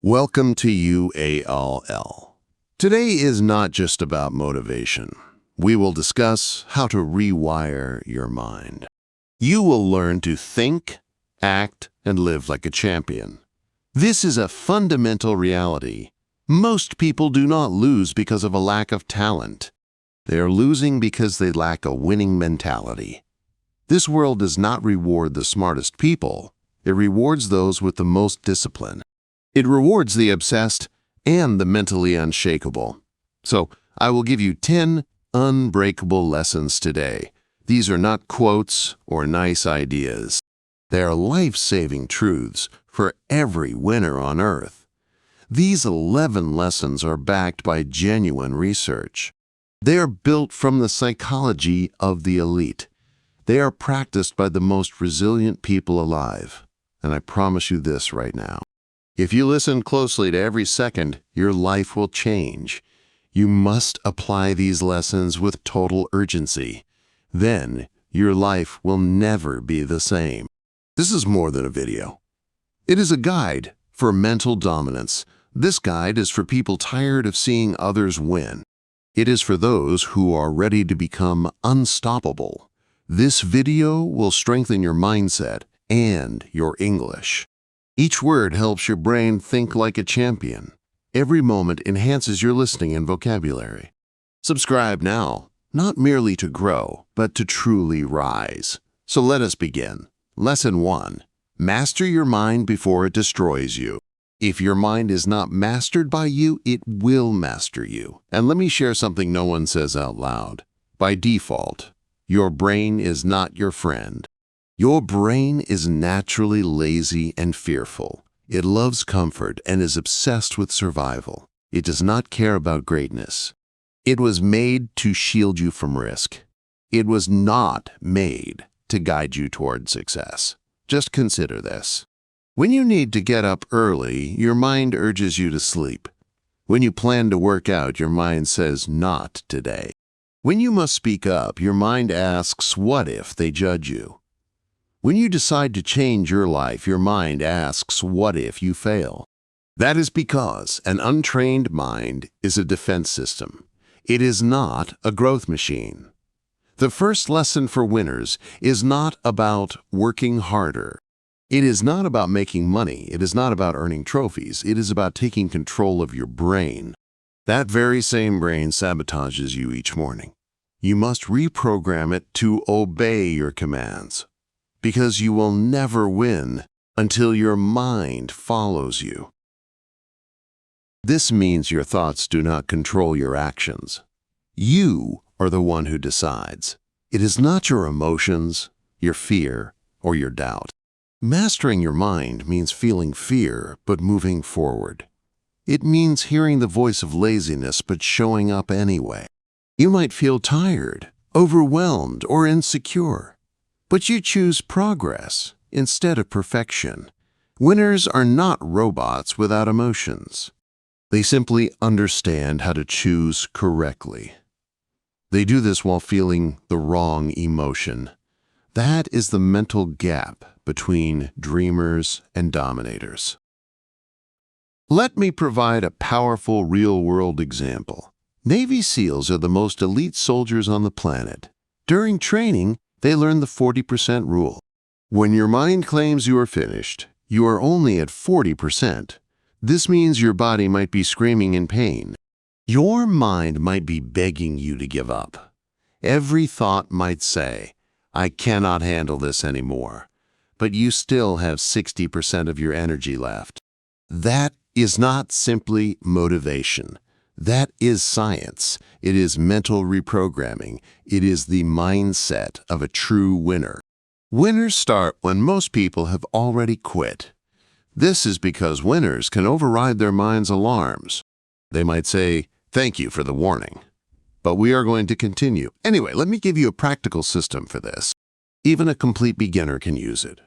Welcome to UALL. Today is not just about motivation. We will discuss how to rewire your mind. You will learn to think, act, and live like a champion. This is a fundamental reality. Most people do not lose because of a lack of talent. They are losing because they lack a winning mentality. This world does not reward the smartest people. It rewards those with the most discipline. It rewards the obsessed and the mentally unshakable. So, I will give you 10 unbreakable lessons today. These are not quotes or nice ideas. They are life-saving truths for every winner on earth. These 11 lessons are backed by genuine research. They are built from the psychology of the elite. They are practiced by the most resilient people alive. And I promise you this right now. If you listen closely to every second, your life will change. You must apply these lessons with total urgency. Then, your life will never be the same. This is more than a video. It is a guide for mental dominance. This guide is for people tired of seeing others win. It is for those who are ready to become unstoppable. This video will strengthen your mindset and your English. Each word helps your brain think like a champion. Every moment enhances your listening and vocabulary. Subscribe now, not merely to grow, but to truly rise. So let us begin. Lesson 1. Master your mind before it destroys you. If your mind is not mastered by you, it will master you. And let me share something no one says out loud. By default, your brain is not your friend. Your brain is naturally lazy and fearful. It loves comfort and is obsessed with survival. It does not care about greatness. It was made to shield you from risk. It was not made to guide you toward success. Just consider this. When you need to get up early, your mind urges you to sleep. When you plan to work out, your mind says, "Not today." When you must speak up, your mind asks, "What if they judge you?" When you decide to change your life, your mind asks, "What if you fail?" That is because an untrained mind is a defense system. It is not a growth machine. The first lesson for winners is not about working harder. It is not about making money. It is not about earning trophies. It is about taking control of your brain. That very same brain sabotages you each morning. You must reprogram it to obey your commands. Because you will never win until your mind follows you. This means your thoughts do not control your actions. You are the one who decides. It is not your emotions, your fear, or your doubt. Mastering your mind means feeling fear but moving forward. It means hearing the voice of laziness but showing up anyway. You might feel tired, overwhelmed, or insecure. But you choose progress instead of perfection. Winners are not robots without emotions. They simply understand how to choose correctly. They do this while feeling the wrong emotion. That is the mental gap between dreamers and dominators. Let me provide a powerful real-world example. Navy SEALs are the most elite soldiers on the planet. During training, they learn the 40% rule. When your mind claims you are finished, you are only at 40%. This means your body might be screaming in pain. Your mind might be begging you to give up. Every thought might say, "I cannot handle this anymore." But you still have 60% of your energy left. That is not simply motivation. That is science. It is mental reprogramming. It is the mindset of a true winner. Winners start when most people have already quit. This is because winners can override their mind's alarms. They might say, "Thank you for the warning, but we are going to continue." Anyway, let me give you a practical system for this. Even a complete beginner can use it.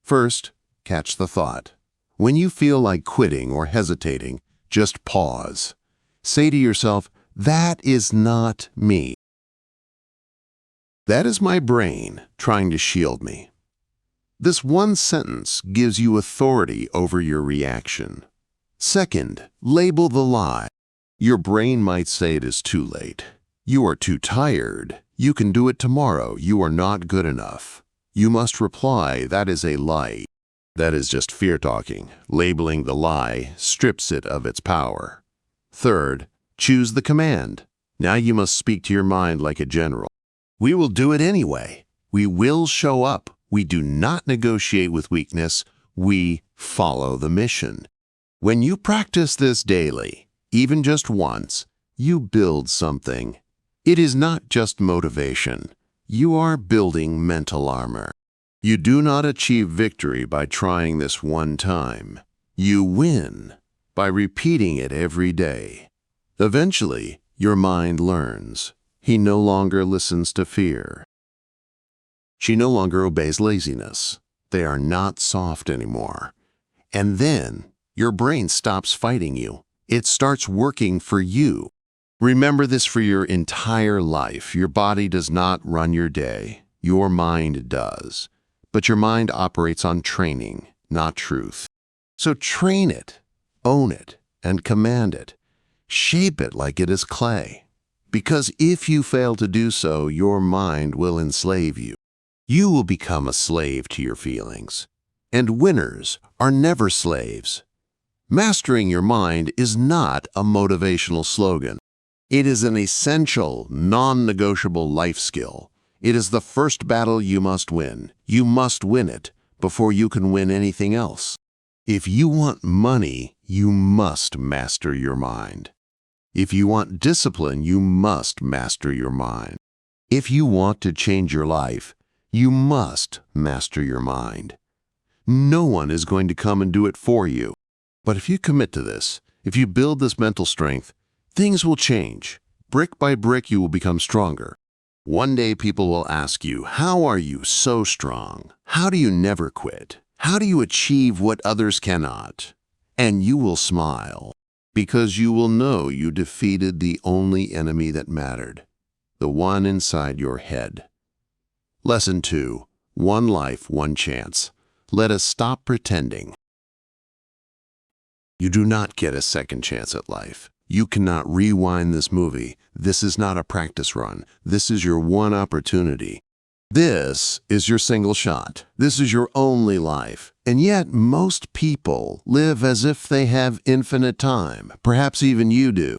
First, catch the thought. When you feel like quitting or hesitating, just pause. Say to yourself, "That is not me. That is my brain trying to shield me." This one sentence gives you authority over your reaction. Second, label the lie. Your brain might say it is too late. You are too tired. You can do it tomorrow. You are not good enough. You must reply, that is a lie. That is just fear talking. Labeling the lie strips it of its power. Third, choose the command. Now you must speak to your mind like a general. We will do it anyway. We will show up. We do not negotiate with weakness. We follow the mission. When you practice this daily, even just once, you build something. It is not just motivation. You are building mental armor. You do not achieve victory by trying this one time. You win by repeating it every day. Eventually, your mind learns. He no longer listens to fear. She no longer obeys laziness. They are not soft anymore. And then, your brain stops fighting you. It starts working for you. Remember this for your entire life. Your body does not run your day. Your mind does. But your mind operates on training, not truth. So train it, own it, and command it. Shape it like it is clay. Because if you fail to do so, your mind will enslave you. You will become a slave to your feelings. And winners are never slaves. Mastering your mind is not a motivational slogan. It is an essential, non-negotiable life skill. It is the first battle you must win. You must win it before you can win anything else. If you want money, you must master your mind. If you want discipline, you must master your mind. If you want to change your life, you must master your mind. No one is going to come and do it for you. But if you commit to this, if you build this mental strength, things will change. Brick by brick, you will become stronger. One day people will ask you, how are you so strong? How do you never quit? How do you achieve what others cannot? And you will smile, because you will know you defeated the only enemy that mattered, the one inside your head. Lesson 2. One life, one chance. Let us stop pretending. You do not get a second chance at life. You cannot rewind this movie. This is not a practice run. This is your one opportunity. This is your single shot. This is your only life. And yet most people live as if they have infinite time. Perhaps even you do.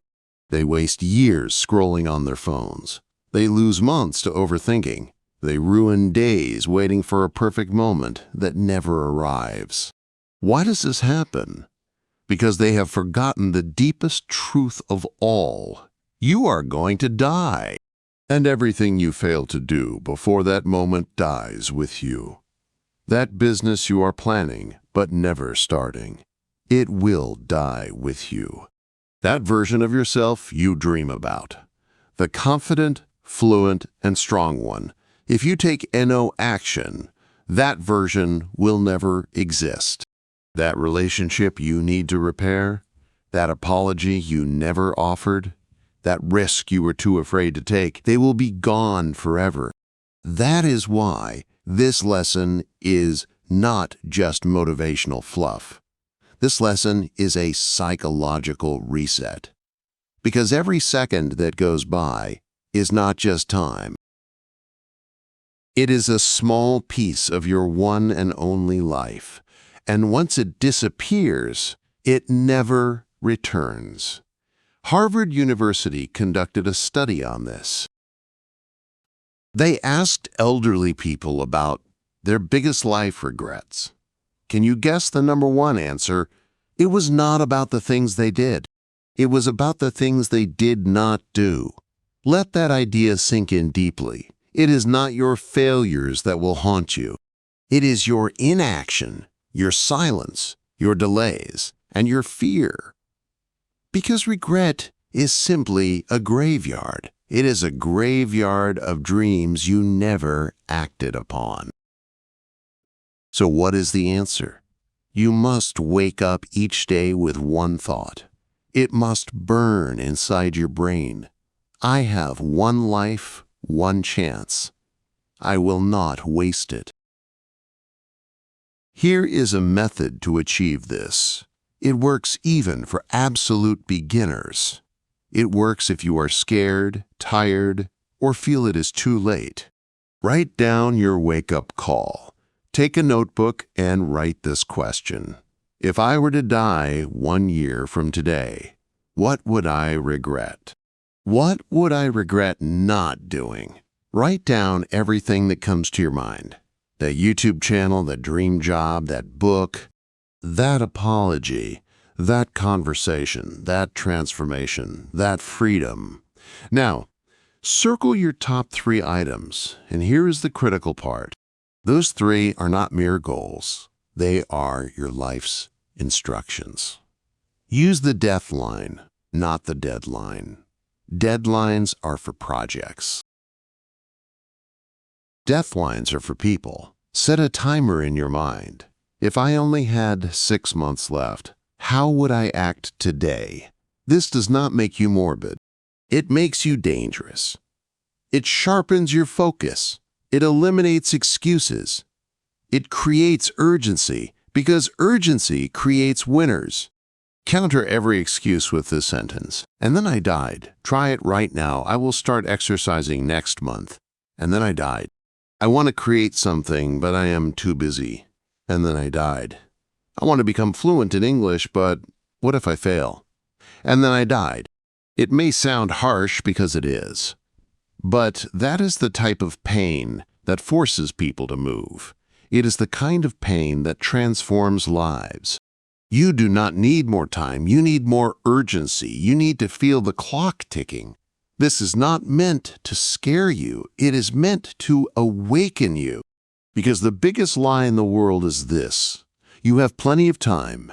They waste years scrolling on their phones. They lose months to overthinking. They ruin days waiting for a perfect moment that never arrives. Why does this happen? Because they have forgotten the deepest truth of all. You are going to die. And everything you fail to do before that moment dies with you. That business you are planning but never starting, it will die with you. That version of yourself you dream about. The confident, fluent, and strong one. If you take no action, that version will never exist. That relationship you need to repair, that apology you never offered, that risk you were too afraid to take, they will be gone forever. That is why this lesson is not just motivational fluff. This lesson is a psychological reset. Because every second that goes by is not just time. It is a small piece of your one and only life. And once it disappears, it never returns. Harvard University conducted a study on this. They asked elderly people about their biggest life regrets. Can you guess the number one answer? It was not about the things they did. It was about the things they did not do. Let that idea sink in deeply. It is not your failures that will haunt you. It is your inaction, your silence, your delays, and your fear. Because regret is simply a graveyard. It is a graveyard of dreams you never acted upon. So what is the answer? You must wake up each day with one thought. It must burn inside your brain. I have one life, one chance. I will not waste it. Here is a method to achieve this. It works even for absolute beginners. It works if you are scared, tired, or feel it is too late. Write down your wake-up call. Take a notebook and write this question. If I were to die 1 year from today, what would I regret? What would I regret not doing? Write down everything that comes to your mind. That YouTube channel, that dream job, that book, that apology, that conversation, that transformation, that freedom. Now, circle your top 3 items, and here is the critical part. Those 3 are not mere goals. They are your life's instructions. Use the death line, not the deadline. Deadlines are for projects. Deadlines are for people. Set a timer in your mind. If I only had 6 months left, how would I act today? This does not make you morbid. It makes you dangerous. It sharpens your focus. It eliminates excuses. It creates urgency, because urgency creates winners. Counter every excuse with this sentence. And then I died. Try it right now. I will start exercising next month. And then I died. I want to create something, but I am too busy. And then I died. I want to become fluent in English, but what if I fail? And then I died. It may sound harsh because it is. But that is the type of pain that forces people to move. It is the kind of pain that transforms lives. You do not need more time. You need more urgency. You need to feel the clock ticking. This is not meant to scare you. It is meant to awaken you. Because the biggest lie in the world is this: you have plenty of time.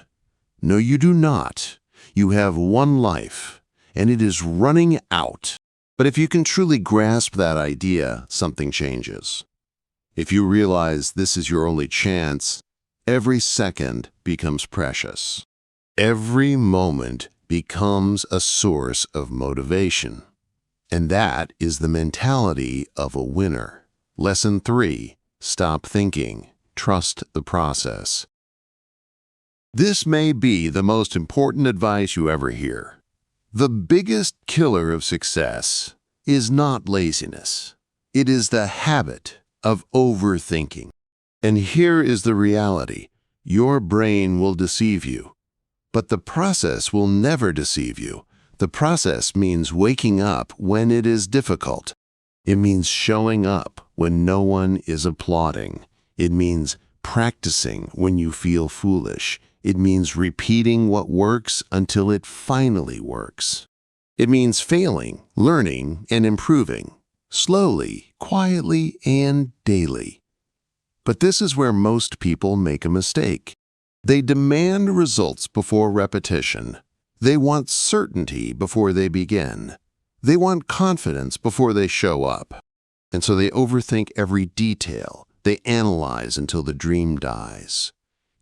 No, you do not. You have one life, and it is running out. But if you can truly grasp that idea, something changes. If you realize this is your only chance, every second becomes precious. Every moment becomes a source of motivation. And that is the mentality of a winner. Lesson 3. Stop thinking. Trust the process. This may be the most important advice you ever hear. The biggest killer of success is not laziness. It is the habit of overthinking. And here is the reality. Your brain will deceive you, but the process will never deceive you. The process means waking up when it is difficult. It means showing up when no one is applauding. It means practicing when you feel foolish. It means repeating what works until it finally works. It means failing, learning, and improving, slowly, quietly, and daily. But this is where most people make a mistake. They demand results before repetition. They want certainty before they begin. They want confidence before they show up. And so they overthink every detail. They analyze until the dream dies.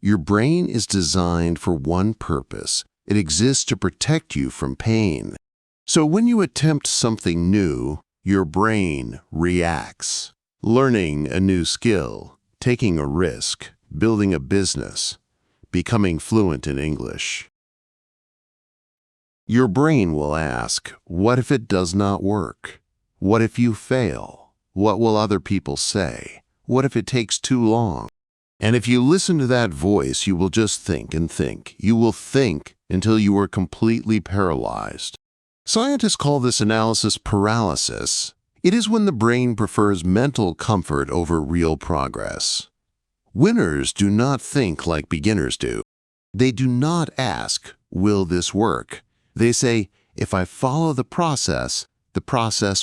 Your brain is designed for one purpose. It exists to protect you from pain. So when you attempt something new, your brain reacts. Learning a new skill, taking a risk, building a business, becoming fluent in English. Your brain will ask, what if it does not work? What if you fail? What will other people say? What if it takes too long? And if you listen to that voice, you will just think and think. You will think until you are completely paralyzed. Scientists call this analysis paralysis. It is when the brain prefers mental comfort over real progress. Winners do not think like beginners do. They do not ask, will this work? They say, if I follow the process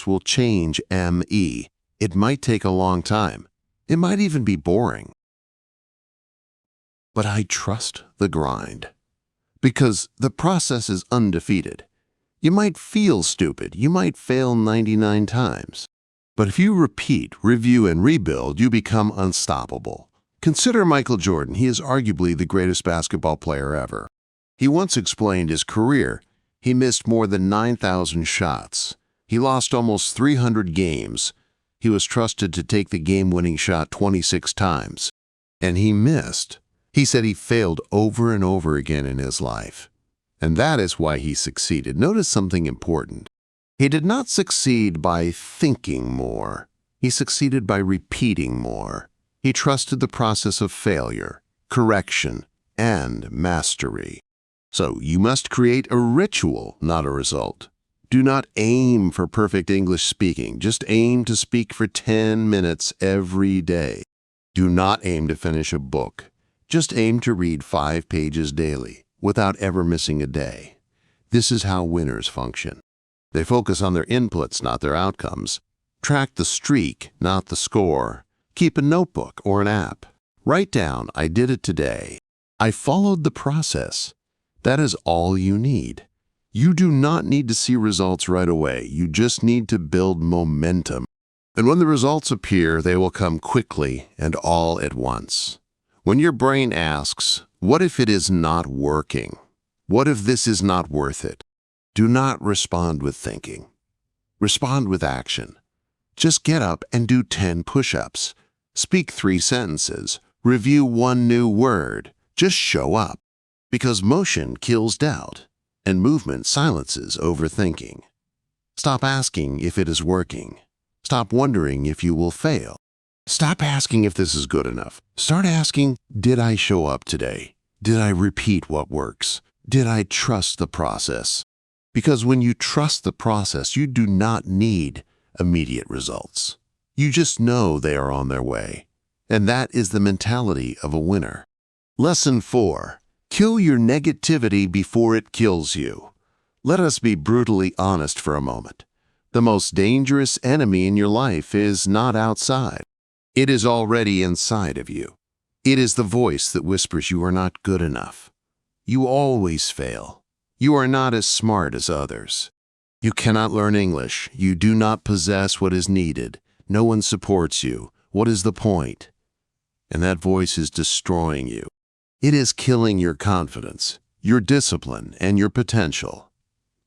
will change me. It might take a long time. It might even be boring. But I trust the grind. Because the process is undefeated. You might feel stupid. You might fail 99 times. But if you repeat, review, and rebuild, you become unstoppable. Consider Michael Jordan. He is arguably the greatest basketball player ever. He once explained his career. He missed more than 9,000 shots. He lost almost 300 games. He was trusted to take the game-winning shot 26 times. And he missed. He said he failed over and over again in his life, and that is why he succeeded. Notice something important. He did not succeed by thinking more. He succeeded by repeating more. He trusted the process of failure, correction, and mastery. So you must create a ritual, not a result. Do not aim for perfect English speaking. Just aim to speak for 10 minutes every day. Do not aim to finish a book. Just aim to read 5 pages daily without ever missing a day. This is how winners function. They focus on their inputs, not their outcomes. Track the streak, not the score. Keep a notebook or an app. Write down, I did it today. I followed the process. That is all you need. You do not need to see results right away. You just need to build momentum. And when the results appear, they will come quickly and all at once. When your brain asks, what if it is not working? What if this is not worth it? Do not respond with thinking. Respond with action. Just get up and do 10 push-ups. Speak 3 sentences. Review 1 new word. Just show up. Because motion kills doubt, and movement silences overthinking. Stop asking if it is working. Stop wondering if you will fail. Stop asking if this is good enough. Start asking, did I show up today? Did I repeat what works? Did I trust the process? Because when you trust the process, you do not need immediate results. You just know they are on their way. And that is the mentality of a winner. Lesson 4. Kill your negativity before it kills you. Let us be brutally honest for a moment. The most dangerous enemy in your life is not outside. It is already inside of you. It is the voice that whispers you are not good enough. You always fail. You are not as smart as others. You cannot learn English. You do not possess what is needed. No one supports you. What is the point? And that voice is destroying you. It is killing your confidence, your discipline, and your potential.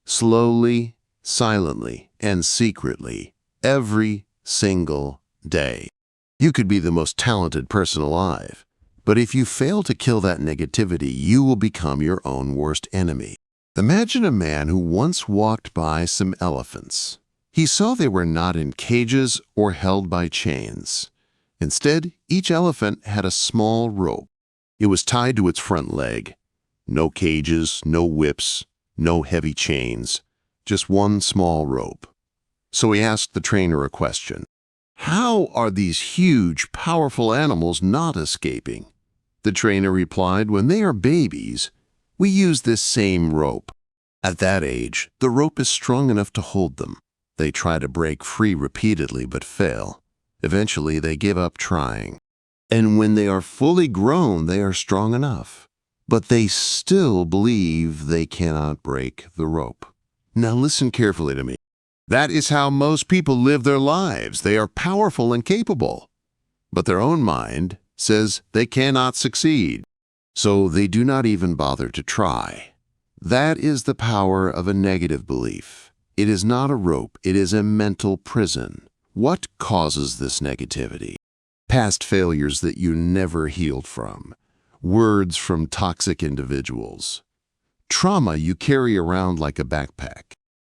Slowly, silently, and secretly, every single day. You could be the most talented person alive, but if you fail to kill that negativity, you will become your own worst enemy. Imagine a man who once walked by some elephants. He saw they were not in cages or held by chains. Instead, each elephant had a small rope. It was tied to its front leg. No cages, no whips, no heavy chains, just one small rope. So he asked the trainer a question. How are these huge, powerful animals not escaping? The trainer replied, when they are babies, we use this same rope. At that age, the rope is strong enough to hold them. They try to break free repeatedly but fail. Eventually, they give up trying. And when they are fully grown, they are strong enough. But they still believe they cannot break the rope. Now listen carefully to me. That is how most people live their lives. They are powerful and capable. But their own mind says they cannot succeed. So they do not even bother to try. That is the power of a negative belief. It is not a rope, it is a mental prison. What causes this negativity? Past failures that you never healed from. Words from toxic individuals. Trauma you carry around like a backpack.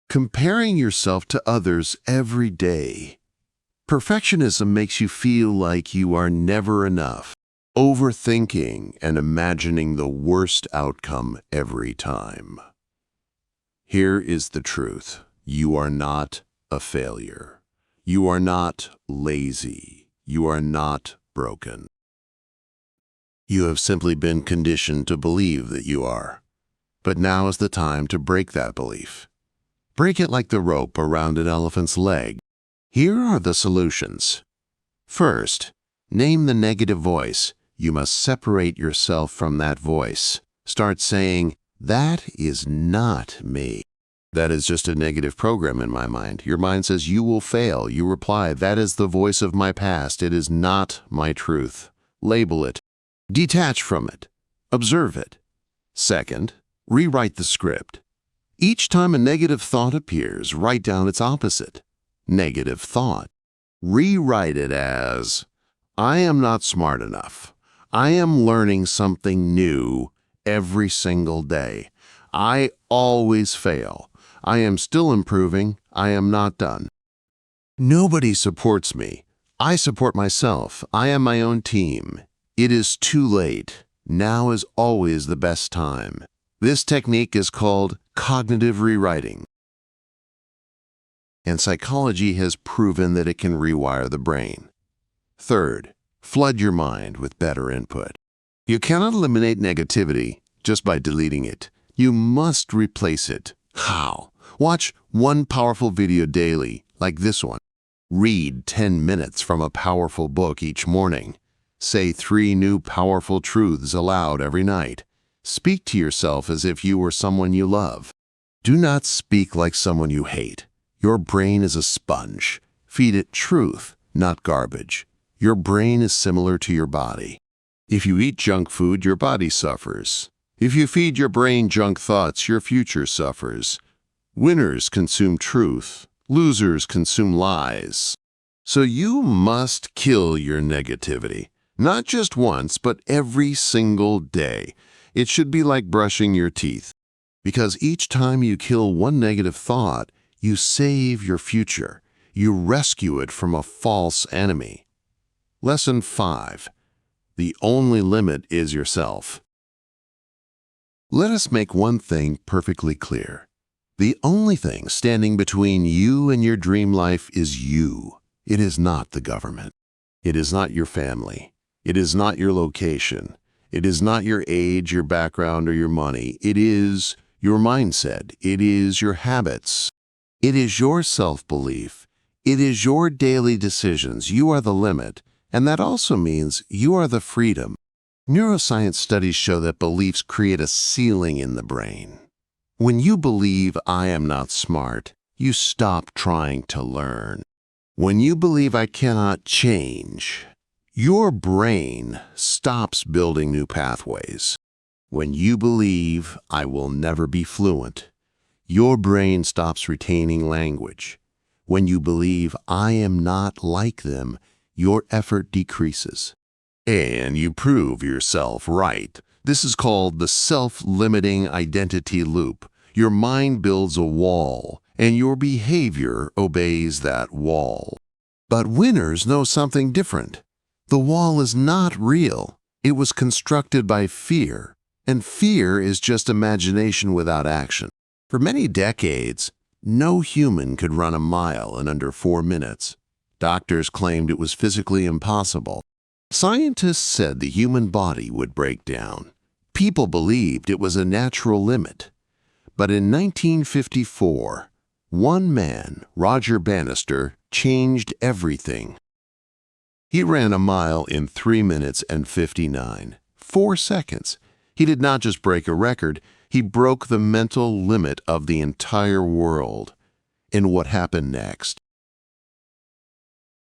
Comparing yourself to others every day. Perfectionism makes you feel like you are never enough. Overthinking and imagining the worst outcome every time. Here is the truth. You are not a failure. You are not lazy. You are not broken. You have simply been conditioned to believe that you are. But now is the time to break that belief. Break it like the rope around an elephant's leg. Here are the solutions. First, name the negative voice. You must separate yourself from that voice. Start saying, that is not me. That is just a negative program in my mind. Your mind says you will fail. You reply, that is the voice of my past. It is not my truth. Label it. Detach from it. Observe it. Second, rewrite the script. Each time a negative thought appears, write down its opposite. Negative thought. Rewrite it as, I am not smart enough. I am learning something new every single day. I always fail. I am still improving. I am not done. Nobody supports me. I support myself. I am my own team. It is too late. Now is always the best time. This technique is called cognitive rewriting, and psychology has proven that it can rewire the brain. Third, flood your mind with better input. You cannot eliminate negativity just by deleting it. You must replace it. How? Watch one powerful video daily, like this one. Read 10 minutes from a powerful book each morning. Say 3 new powerful truths aloud every night. Speak to yourself as if you were someone you love. Do not speak like someone you hate. Your brain is a sponge. Feed it truth, not garbage. Your brain is similar to your body. If you eat junk food, your body suffers. If you feed your brain junk thoughts, your future suffers. Winners consume truth. Losers consume lies. So you must kill your negativity. Not just once, but every single day. It should be like brushing your teeth. Because each time you kill one negative thought, you save your future. You rescue it from a false enemy. Lesson 5. The only limit is yourself. Let us make one thing perfectly clear. The only thing standing between you and your dream life is you. It is not the government. It is not your family. It is not your location. It is not your age, your background, or your money. It is your mindset. It is your habits. It is your self-belief. It is your daily decisions. You are the limit, and that also means you are the freedom. Neuroscience studies show that beliefs create a ceiling in the brain. When you believe I am not smart, you stop trying to learn. When you believe I cannot change, your brain stops building new pathways. When you believe I will never be fluent, your brain stops retaining language. When you believe I am not like them, your effort decreases. And you prove yourself right. This is called the self-limiting identity loop. Your mind builds a wall, and your behavior obeys that wall. But winners know something different. The wall is not real. It was constructed by fear, and fear is just imagination without action. For many decades, no human could run a mile in under 4 minutes. Doctors claimed it was physically impossible. Scientists said the human body would break down. People believed it was a natural limit. But in 1954, one man, Roger Bannister, changed everything. He ran a mile in 3 minutes and 4 seconds. He did not just break a record, he broke the mental limit of the entire world. And what happened next?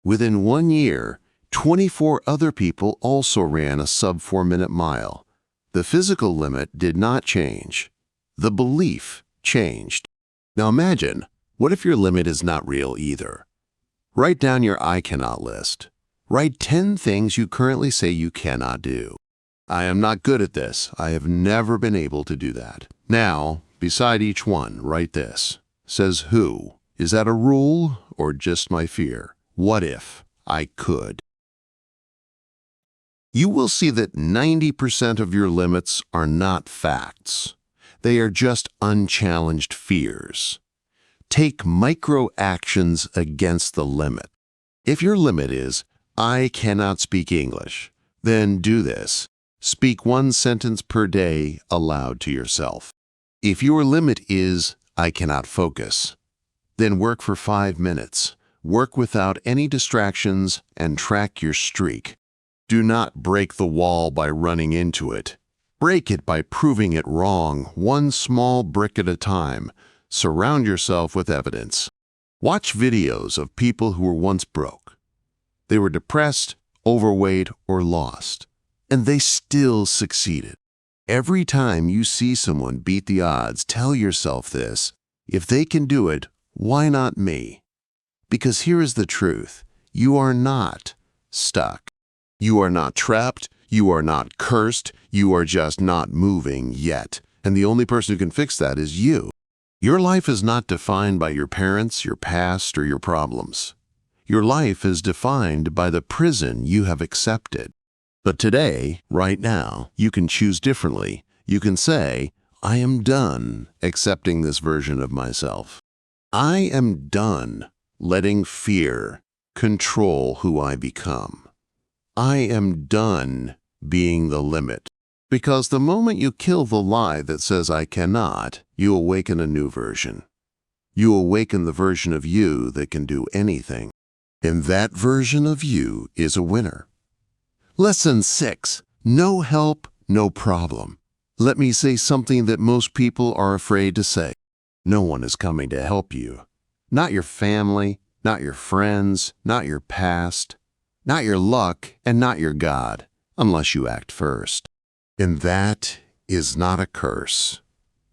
Within 1 year, 24 other people also ran a sub-4-minute mile. The physical limit did not change. The belief changed. Now imagine, what if your limit is not real either? Write down your I cannot list. Write 10 things you currently say you cannot do. I am not good at this. I have never been able to do that. Now, beside each one, write this. Says who? Is that a rule or just my fear? What if I could? You will see that 90% of your limits are not facts. They are just unchallenged fears. Take micro actions against the limit. If your limit is, I cannot speak English, then do this. Speak 1 sentence per day aloud to yourself. If your limit is, I cannot focus, then work for 5 minutes. Work without any distractions and track your streak. Do not break the wall by running into it. Break it by proving it wrong, 1 small brick at a time. Surround yourself with evidence. Watch videos of people who were once broke. They were depressed, overweight, or lost, and they still succeeded. Every time you see someone beat the odds, tell yourself this: if they can do it, why not me? Because here is the truth: you are not stuck. You are not trapped. You are not cursed, you are just not moving yet. And the only person who can fix that is you. Your life is not defined by your parents, your past, or your problems. Your life is defined by the prison you have accepted. But today, right now, you can choose differently. You can say, I am done accepting this version of myself. I am done letting fear control who I become. I am done being the limit. Because the moment you kill the lie that says I cannot, you awaken a new version. You awaken the version of you that can do anything. And that version of you is a winner. Lesson 6. No help, no problem. Let me say something that most people are afraid to say. No one is coming to help you. Not your family, not your friends, not your past, not your luck, and not your God, unless you act first. And that is not a curse.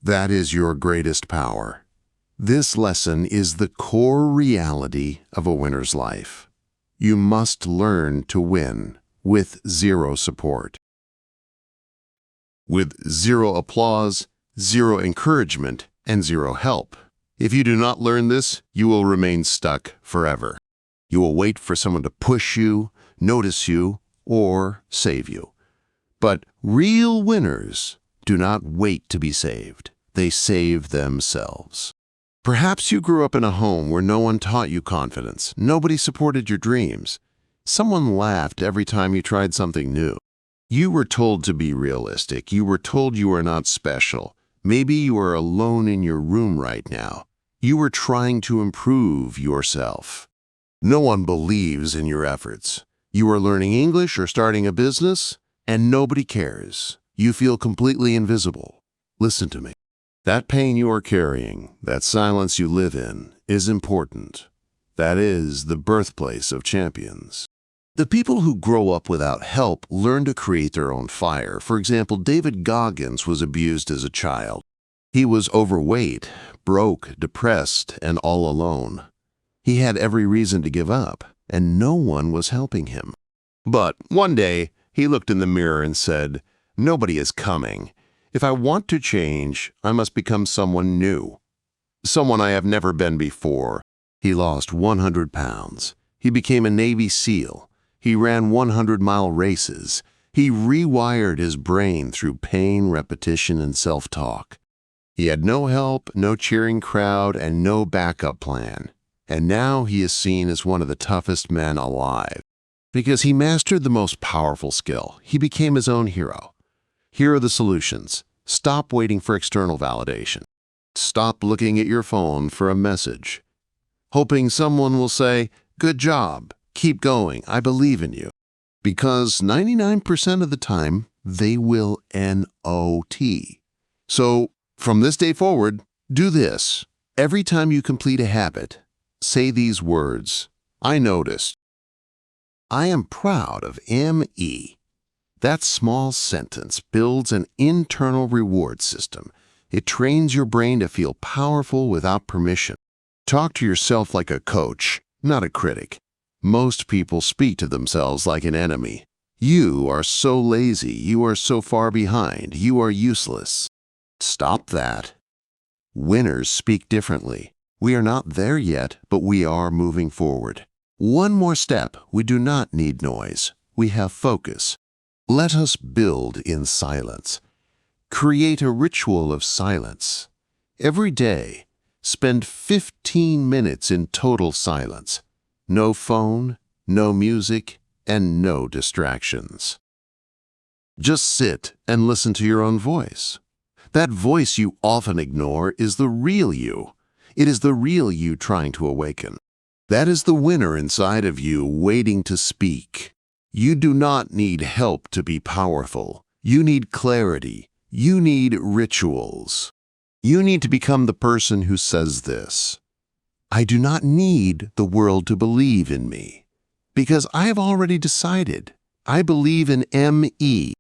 That is your greatest power. This lesson is the core reality of a winner's life. You must learn to win with zero support. With zero applause, zero encouragement, and zero help. If you do not learn this, you will remain stuck forever. You will wait for someone to push you, notice you, or save you. But real winners do not wait to be saved. They save themselves. Perhaps you grew up in a home where no one taught you confidence. Nobody supported your dreams. Someone laughed every time you tried something new. You were told to be realistic. You were told you were not special. Maybe you are alone in your room right now. You were trying to improve yourself. No one believes in your efforts. You are learning English or starting a business, and nobody cares. You feel completely invisible. Listen to me. That pain you are carrying, that silence you live in, is important. That is the birthplace of champions. The people who grow up without help learn to create their own fire. For example, David Goggins was abused as a child. He was overweight, broke, depressed, and all alone. He had every reason to give up, and no one was helping him. But one day, he looked in the mirror and said, "Nobody is coming. If I want to change, I must become someone new. Someone I have never been before." He lost 100 pounds. He became a Navy SEAL. He ran 100-mile races. He rewired his brain through pain, repetition, and self-talk. He had no help, no cheering crowd, and no backup plan. And now he is seen as one of the toughest men alive. Because he mastered the most powerful skill. He became his own hero. Here are the solutions. Stop waiting for external validation. Stop looking at your phone for a message, hoping someone will say, "Good job, keep going, I believe in you." Because 99% of the time, they will not. So, from this day forward, do this. Every time you complete a habit, say these words. I noticed. I am proud of me. That small sentence builds an internal reward system. It trains your brain to feel powerful without permission. Talk to yourself like a coach, not a critic. Most people speak to themselves like an enemy. You are so lazy. You are so far behind. You are useless. Stop that. Winners speak differently. We are not there yet, but we are moving forward. One more step. We do not need noise. We have focus. Let us build in silence. Create a ritual of silence. Every day, spend 15 minutes in total silence. No phone, no music, and no distractions. Just sit and listen to your own voice. That voice you often ignore is the real you. It is the real you trying to awaken. That is the winner inside of you waiting to speak. You do not need help to be powerful. You need clarity. You need rituals. You need to become the person who says this. I do not need the world to believe in me, because I have already decided. I believe in me.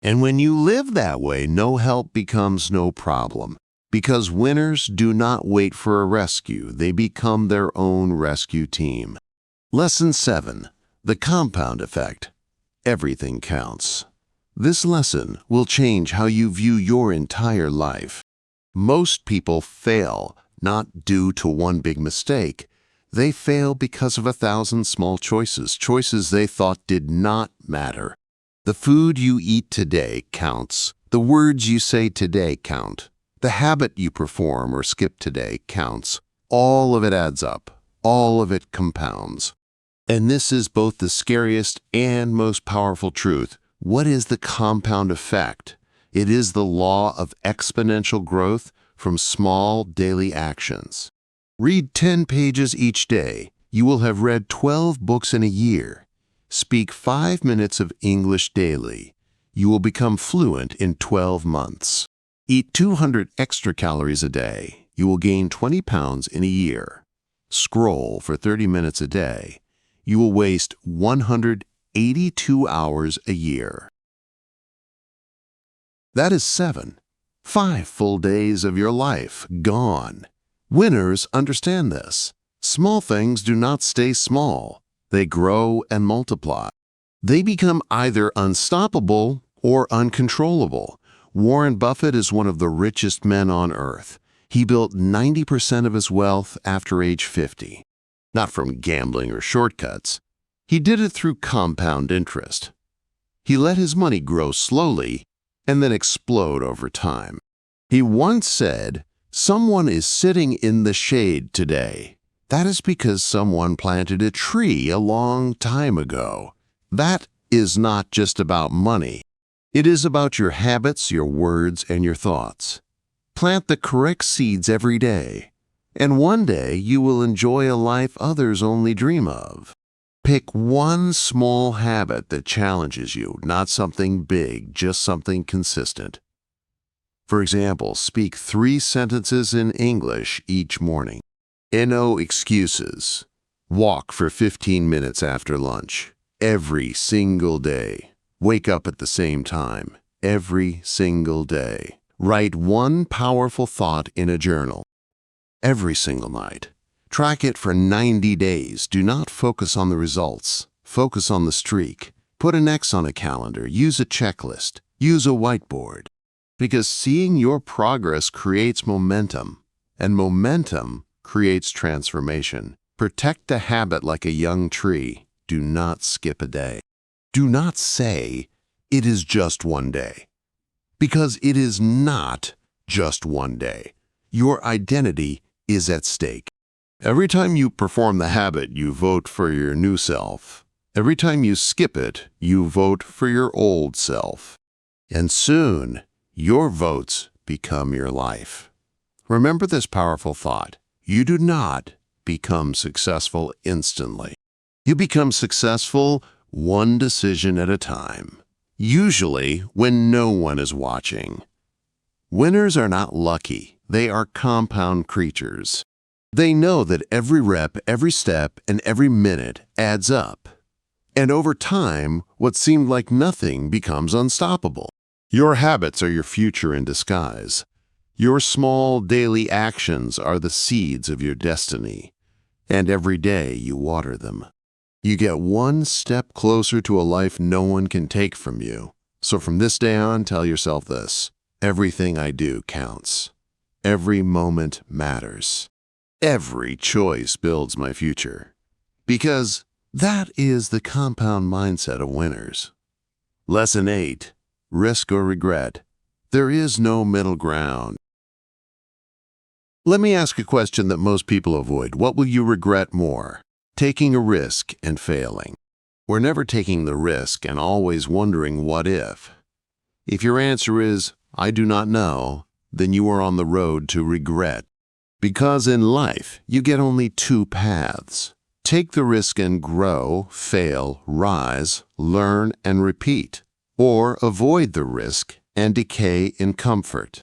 And when you live that way, no help becomes no problem. Because winners do not wait for a rescue. They become their own rescue team. Lesson 7. The compound effect. Everything counts. This lesson will change how you view your entire life. Most people fail not due to one big mistake. They fail because of 1,000 small choices they thought did not matter. The food you eat today counts. The words you say today count. The habit you perform or skip today counts. All of it adds up. All of it compounds. And this is both the scariest and most powerful truth. What is the compound effect? It is the law of exponential growth from small daily actions. Read 10 pages each day. You will have read 12 books in a year. Speak 5 minutes of English daily. You will become fluent in 12 months. Eat 200 extra calories a day. You will gain 20 pounds in a year. Scroll for 30 minutes a day. You will waste 182 hours a year. That is 5 full days of your life gone. Winners understand this. Small things do not stay small. They grow and multiply. They become either unstoppable or uncontrollable. Warren Buffett is one of the richest men on earth. He built 90% of his wealth after age 50. Not from gambling or shortcuts. He did it through compound interest. He let his money grow slowly and then explode over time. He once said, "Someone is sitting in the shade today. That is because someone planted a tree a long time ago." That is not just about money. It is about your habits, your words, and your thoughts. Plant the correct seeds every day, and one day you will enjoy a life others only dream of. Pick one small habit that challenges you, not something big, just something consistent. For example, speak 3 sentences in English each morning. No excuses. Walk for 15 minutes after lunch. Every single day. Wake up at the same time. Every single day. Write one powerful thought in a journal. Every single night. Track it for 90 days. Do not focus on the results. Focus on the streak. Put an X on a calendar. Use a checklist. Use a whiteboard. Because seeing your progress creates momentum, and momentum creates transformation. Protect the habit like a young tree. Do not skip a day. Do not say, "It is just one day," because it is not just one day. Your identity is at stake. Every time you perform the habit, you vote for your new self. Every time you skip it, you vote for your old self. And soon, your votes become your life. Remember this powerful thought. You do not become successful instantly. You become successful one decision at a time, usually when no one is watching. Winners are not lucky. They are compound creatures. They know that every rep, every step, and every minute adds up. And over time, what seemed like nothing becomes unstoppable. Your habits are your future in disguise. Your small daily actions are the seeds of your destiny, and every day you water them. You get one step closer to a life no one can take from you. So from this day on, tell yourself this: everything I do counts. Every moment matters. Every choice builds my future. Because that is the compound mindset of winners. Lesson 8. Risk or regret. There is no middle ground. Let me ask a question that most people avoid. What will you regret more? Taking a risk and failing. We're never taking the risk and always wondering what if. If your answer is, "I do not know," then you are on the road to regret. Because in life, you get only 2 paths. Take the risk and grow, fail, rise, learn, and repeat. Or avoid the risk and decay in comfort.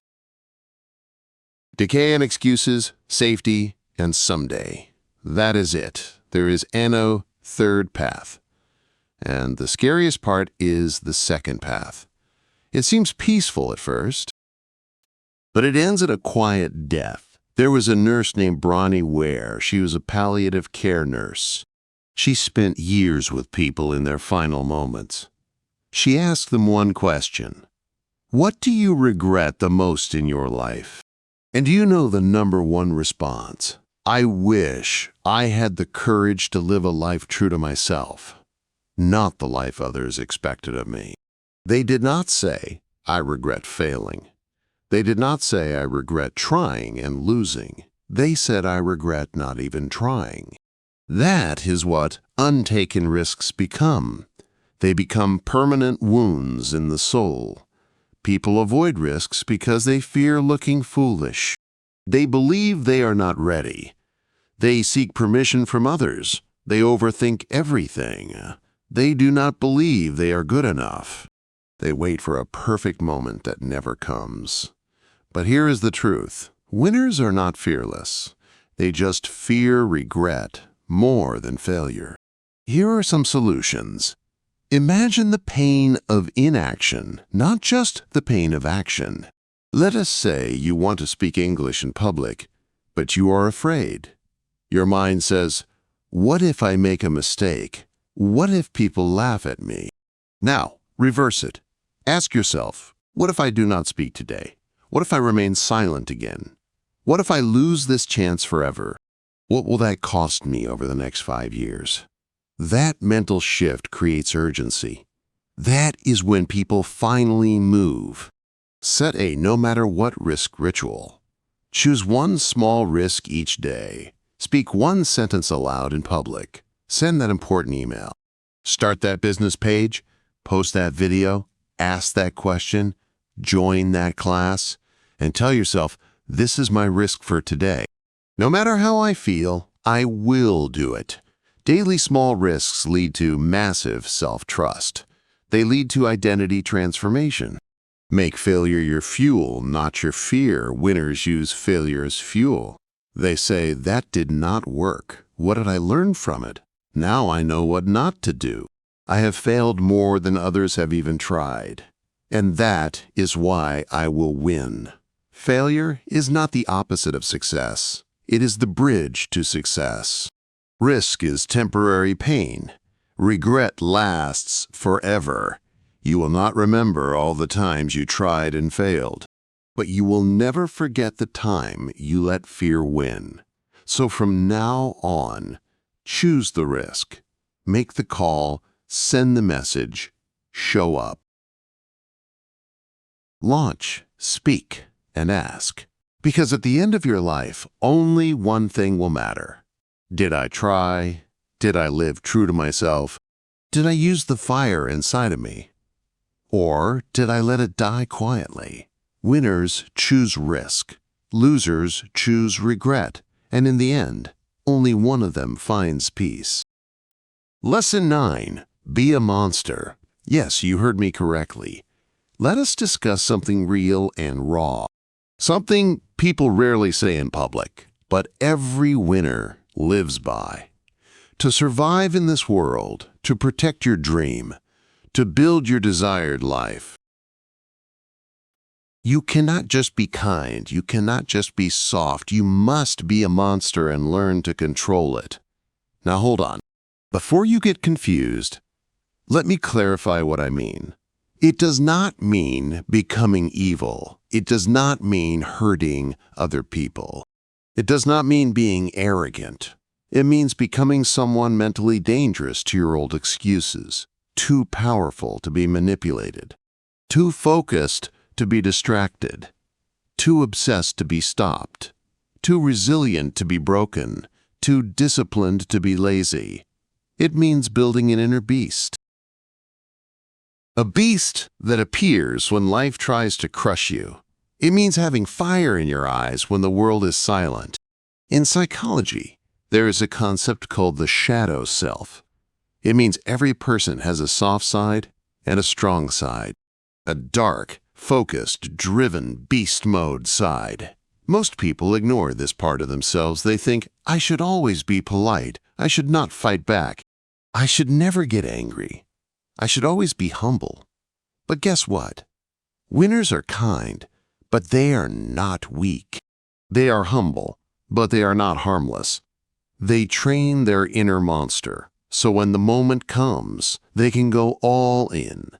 Decay in excuses, safety, and someday. That is it. There is no third path. And the scariest part is the second path. It seems peaceful at first, but it ends in a quiet death. There was a nurse named Bronnie Ware. She was a palliative care nurse. She spent years with people in their final moments. She asked them one question. What do you regret the most in your life? And do you know the number one response? I wish I had the courage to live a life true to myself, not the life others expected of me. They did not say, I regret failing. They did not say, I regret trying and losing. They said, I regret not even trying. That is what untaken risks become. They become permanent wounds in the soul. People avoid risks because they fear looking foolish. They believe they are not ready. They seek permission from others. They overthink everything. They do not believe they are good enough. They wait for a perfect moment that never comes. But here is the truth. Winners are not fearless. They just fear regret more than failure. Here are some solutions. Imagine the pain of inaction, not just the pain of action. Let us say you want to speak English in public, but you are afraid. Your mind says, what if I make a mistake? What if people laugh at me? Now, reverse it. Ask yourself, what if I do not speak today? What if I remain silent again? What if I lose this chance forever? What will that cost me over the next 5 years? That mental shift creates urgency. That is when people finally move. Set a no matter what risk ritual. Choose one small risk each day. Speak one sentence aloud in public. Send that important email. Start that business page. Post that video. Ask that question. Join that class. And tell yourself, this is my risk for today. No matter how I feel, I will do it. Daily small risks lead to massive self-trust. They lead to identity transformation. Make failure your fuel, not your fear. Winners use failure as fuel. They say, that did not work. What did I learn from it? Now I know what not to do. I have failed more than others have even tried. And that is why I will win. Failure is not the opposite of success. It is the bridge to success. Risk is temporary pain. Regret lasts forever. You will not remember all the times you tried and failed, but you will never forget the time you let fear win. So from now on, choose the risk. Make the call, send the message, show up. Launch, speak, and ask. Because at the end of your life, only one thing will matter. Did I try? Did I live true to myself? Did I use the fire inside of me? Or did I let it die quietly? Winners choose risk. Losers choose regret. And in the end, only one of them finds peace. Lesson 9. Be a monster. Yes, you heard me correctly. Let us discuss something real and raw. Something people rarely say in public, but every winner lives by. To survive in this world, to protect your dream, to build your desired life, you cannot just be kind, you cannot just be soft, you must be a monster and learn to control it. Now hold on. Before you get confused, let me clarify what I mean. It does not mean becoming evil. It does not mean hurting other people. It does not mean being arrogant. It means becoming someone mentally dangerous to your old excuses, too powerful to be manipulated, too focused to be distracted, too obsessed to be stopped, too resilient to be broken, too disciplined to be lazy. It means building an inner beast. A beast that appears when life tries to crush you. It means having fire in your eyes when the world is silent. In psychology, there is a concept called the shadow self. It means every person has a soft side and a strong side. A dark, focused, driven, beast mode side. Most people ignore this part of themselves. They think, I should always be polite. I should not fight back. I should never get angry. I should always be humble. But guess what? Winners are kind, but they are not weak. They are humble, but they are not harmless. They train their inner monster, so when the moment comes, they can go all in,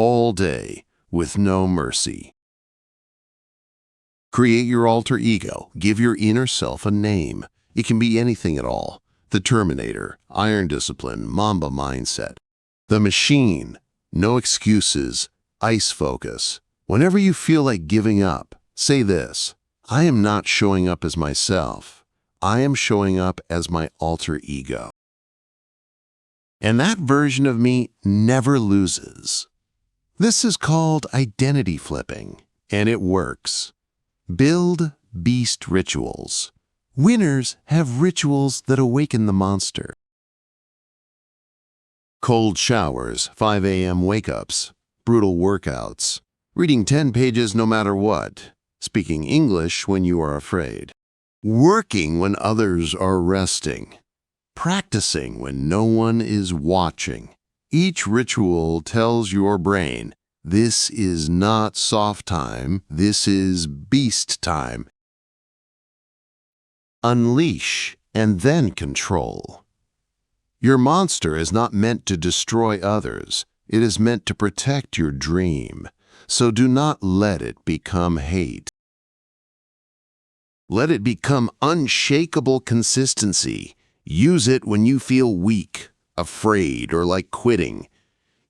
all day, with no mercy. Create your alter ego. Give your inner self a name. It can be anything at all. The Terminator, Iron Discipline, Mamba Mindset. The Machine, no excuses, Ice Focus. Whenever you feel like giving up, say this: I am not showing up as myself. I am showing up as my alter ego. And that version of me never loses. This is called identity flipping, and it works. Build beast rituals. Winners have rituals that awaken the monster. Cold showers, 5 a.m. wake-ups, brutal workouts, reading 10 pages no matter what, speaking English when you are afraid, working when others are resting, practicing when no one is watching. Each ritual tells your brain, this is not soft time, this is beast time. Unleash and then control. Your monster is not meant to destroy others. It is meant to protect your dream. So do not let it become hate. Let it become unshakable consistency. Use it when you feel weak, afraid, or like quitting.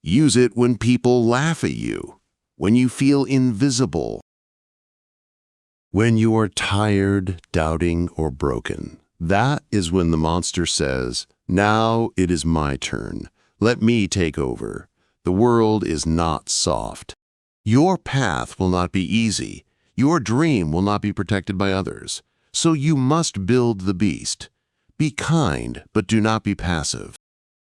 Use it when people laugh at you, when you feel invisible, when you are tired, doubting, or broken. That is when the monster says, now it is my turn. Let me take over. The world is not soft. Your path will not be easy. Your dream will not be protected by others. So you must build the beast. Be kind, but do not be passive.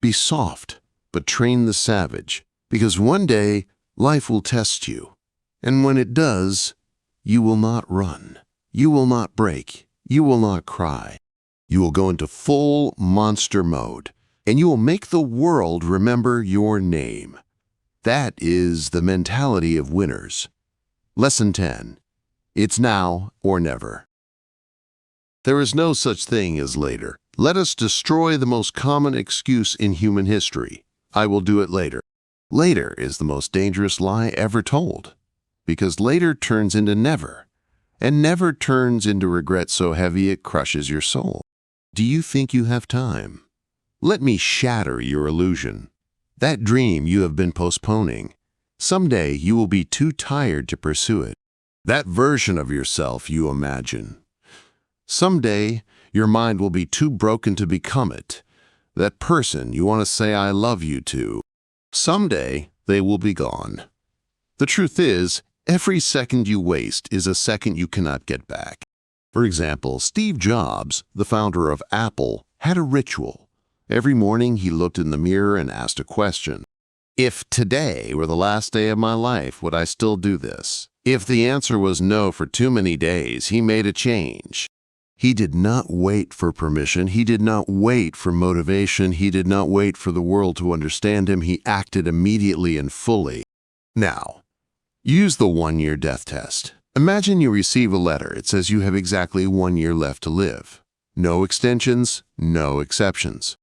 Be soft, but train the savage, because one day life will test you. And when it does, you will not run. You will not break. You will not cry. You will go into full monster mode, and you will make the world remember your name. That is the mentality of winners. Lesson 10. It's now or never. There is no such thing as later. Let us destroy the most common excuse in human history. I will do it later. Later is the most dangerous lie ever told, because later turns into never, and never turns into regret so heavy it crushes your soul. Do you think you have time? Let me shatter your illusion. That dream you have been postponing. Someday you will be too tired to pursue it. That version of yourself you imagine. Someday your mind will be too broken to become it. That person you want to say I love you to. Someday they will be gone. The truth is, every second you waste is a second you cannot get back. For example, Steve Jobs, the founder of Apple, had a ritual. Every morning he looked in the mirror and asked a question. If today were the last day of my life, would I still do this? If the answer was no for too many days, he made a change. He did not wait for permission. He did not wait for motivation. He did not wait for the world to understand him. He acted immediately and fully. Now, use the 1-year death test. Imagine you receive a letter. It says you have exactly 1 year left to live. No extensions, no exceptions.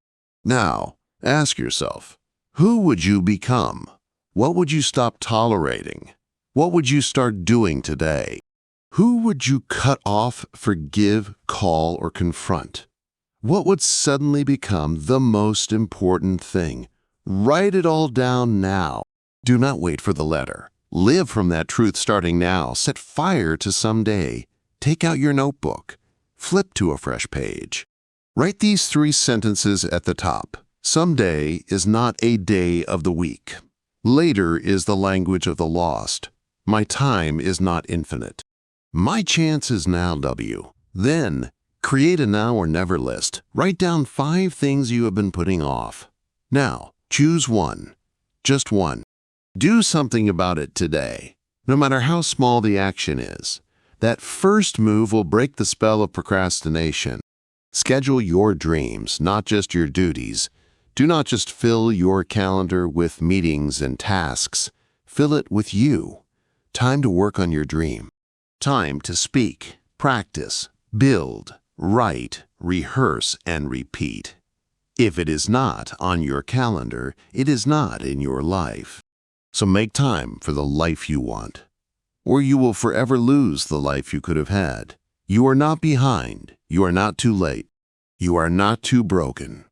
Now, ask yourself, who would you become? What would you stop tolerating? What would you start doing today? Who would you cut off, forgive, call, or confront? What would suddenly become the most important thing? Write it all down now. Do not wait for the letter. Live from that truth starting now. Set fire to someday. Take out your notebook. Flip to a fresh page. Write these 3 sentences at the top. Someday is not a day of the week. Later is the language of the lost. My time is not infinite. My chance is now W. Then, create a now or never list. Write down 5 things you have been putting off. Now, choose one. Just one. Do something about it today, no matter how small the action is. That first move will break the spell of procrastination. Schedule your dreams, not just your duties. Do not just fill your calendar with meetings and tasks. Fill it with you. Time to work on your dream. Time to speak, practice, build, write, rehearse, and repeat. If it is not on your calendar, it is not in your life. So make time for the life you want, or you will forever lose the life you could have had. You are not behind. You are not too late. You are not too broken.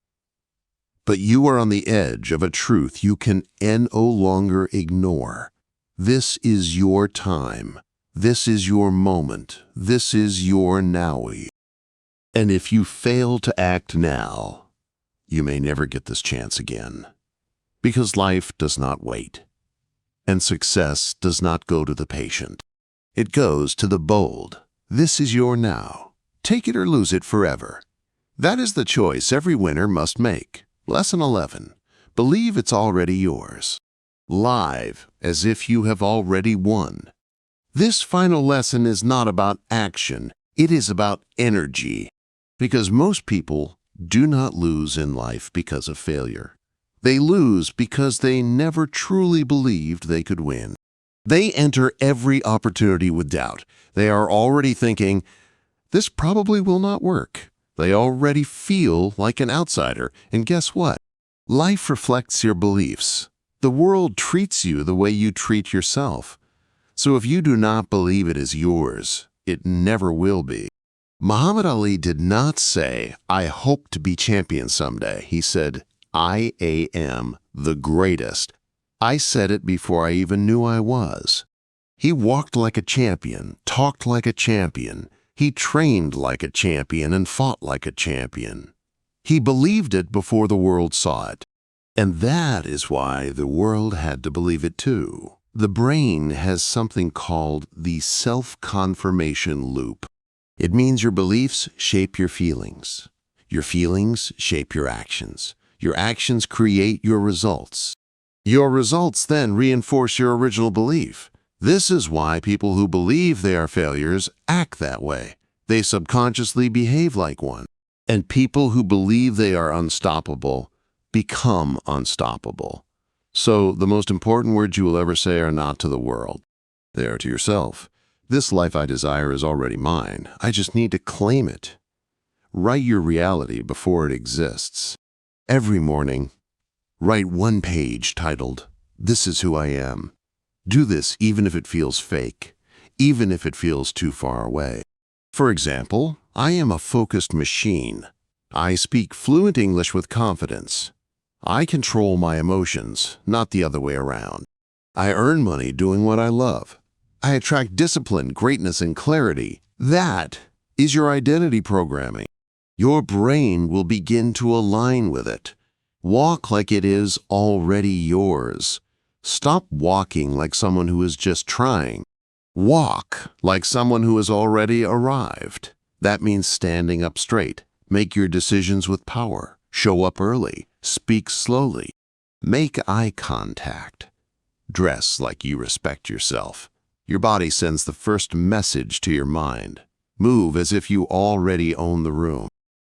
But you are on the edge of a truth you can no longer ignore. This is your time. This is your moment. This is your nowie. And if you fail to act now, you may never get this chance again. Because life does not wait. And success does not go to the patient. It goes to the bold. This is your now. Take it or lose it forever. That is the choice every winner must make. Lesson 11. Believe it's already yours. Live as if you have already won. This final lesson is not about action. It is about energy. Because most people do not lose in life because of failure. They lose because they never truly believed they could win. They enter every opportunity with doubt. They are already thinking, this probably will not work. They already feel like an outsider. And guess what? Life reflects your beliefs. The world treats you the way you treat yourself. So if you do not believe it is yours, it never will be. Muhammad Ali did not say, I hope to be champion someday. He said, I am the greatest. I said it before I even knew I was. He walked like a champion, talked like a champion. He trained like a champion and fought like a champion. He believed it before the world saw it. And that is why the world had to believe it too. The brain has something called the self-confirmation loop. It means your beliefs shape your feelings. Your feelings shape your actions. Your actions create your results. Your results then reinforce your original belief. This is why people who believe they are failures act that way. They subconsciously behave like one. And people who believe they are unstoppable become unstoppable. So the most important words you will ever say are not to the world. They are to yourself. This life I desire is already mine. I just need to claim it. Write your reality before it exists. Every morning, write one page titled, This is who I am. Do this even if it feels fake, even if it feels too far away. For example, I am a focused machine. I speak fluent English with confidence. I control my emotions, not the other way around. I earn money doing what I love. I attract discipline, greatness, and clarity. That is your identity programming. Your brain will begin to align with it. Walk like it is already yours. Stop walking like someone who is just trying. Walk like someone who has already arrived. That means standing up straight. Make your decisions with power. Show up early. Speak slowly. Make eye contact. Dress like you respect yourself. Your body sends the first message to your mind. Move as if you already own the room.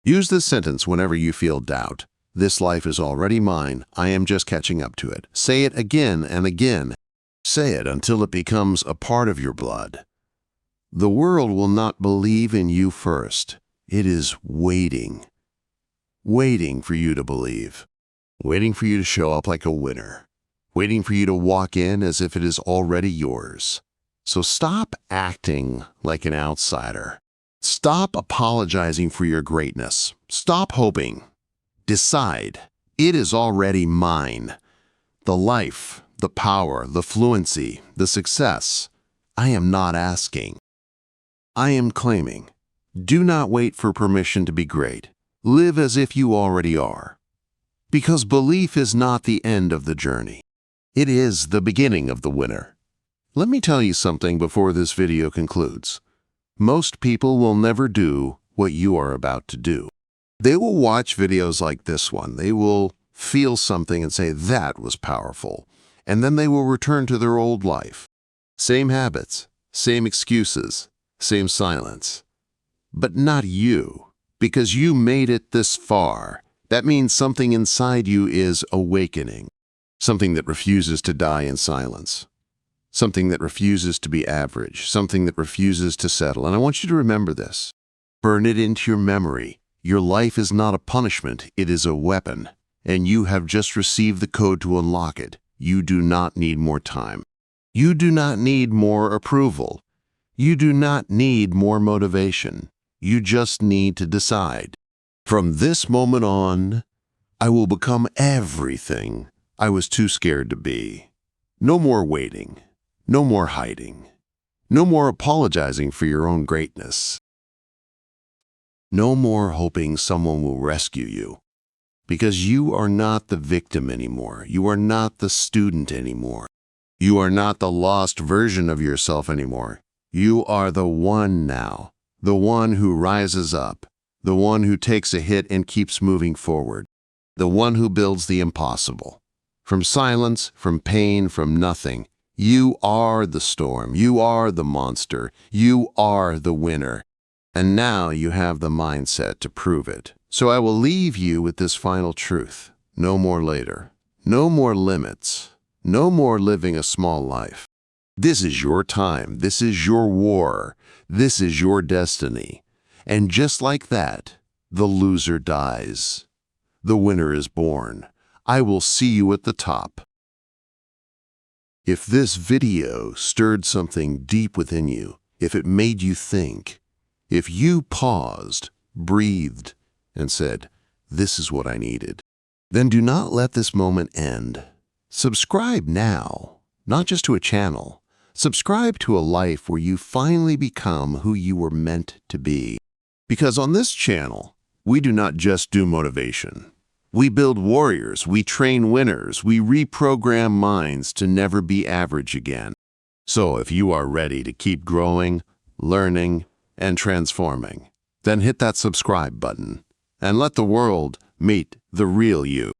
Use this sentence whenever you feel doubt. This life is already mine. I am just catching up to it. Say it again and again. Say it until it becomes a part of your blood. The world will not believe in you first. It is waiting. Waiting for you to believe. Waiting for you to show up like a winner. Waiting for you to walk in as if it is already yours. So stop acting like an outsider. Stop apologizing for your greatness. Stop hoping. Decide. It is already mine. The life, the power, the fluency, the success. I am not asking. I am claiming. Do not wait for permission to be great. Live as if you already are. Because belief is not the end of the journey. It is the beginning of the winner. Let me tell you something before this video concludes. Most people will never do what you are about to do. They will watch videos like this one. They will feel something and say, that was powerful. And then they will return to their old life. Same habits, same excuses, same silence. But not you, because you made it this far. That means something inside you is awakening. Something that refuses to die in silence. Something that refuses to be average. Something that refuses to settle. And I want you to remember this. Burn it into your memory. Your life is not a punishment, it is a weapon, and you have just received the code to unlock it. You do not need more time. You do not need more approval. You do not need more motivation. You just need to decide. From this moment on, I will become everything I was too scared to be. No more waiting. No more hiding. No more apologizing for your own greatness. No more hoping someone will rescue you. Because you are not the victim anymore. You are not the student anymore. You are not the lost version of yourself anymore. You are the one now. The one who rises up. The one who takes a hit and keeps moving forward. The one who builds the impossible. From silence, from pain, from nothing. You are the storm. You are the monster. You are the winner. And now you have the mindset to prove it. So I will leave you with this final truth. No more later. No more limits. No more living a small life. This is your time. This is your war. This is your destiny. And just like that, the loser dies. The winner is born. I will see you at the top. If this video stirred something deep within you, if it made you think, if you paused, breathed, and said, "This is what I needed," then do not let this moment end. Subscribe now, not just to a channel. Subscribe to a life where you finally become who you were meant to be. Because on this channel, we do not just do motivation. We build warriors, we train winners, we reprogram minds to never be average again. So if you are ready to keep growing, learning, and transforming, then hit that subscribe button and let the world meet the real you.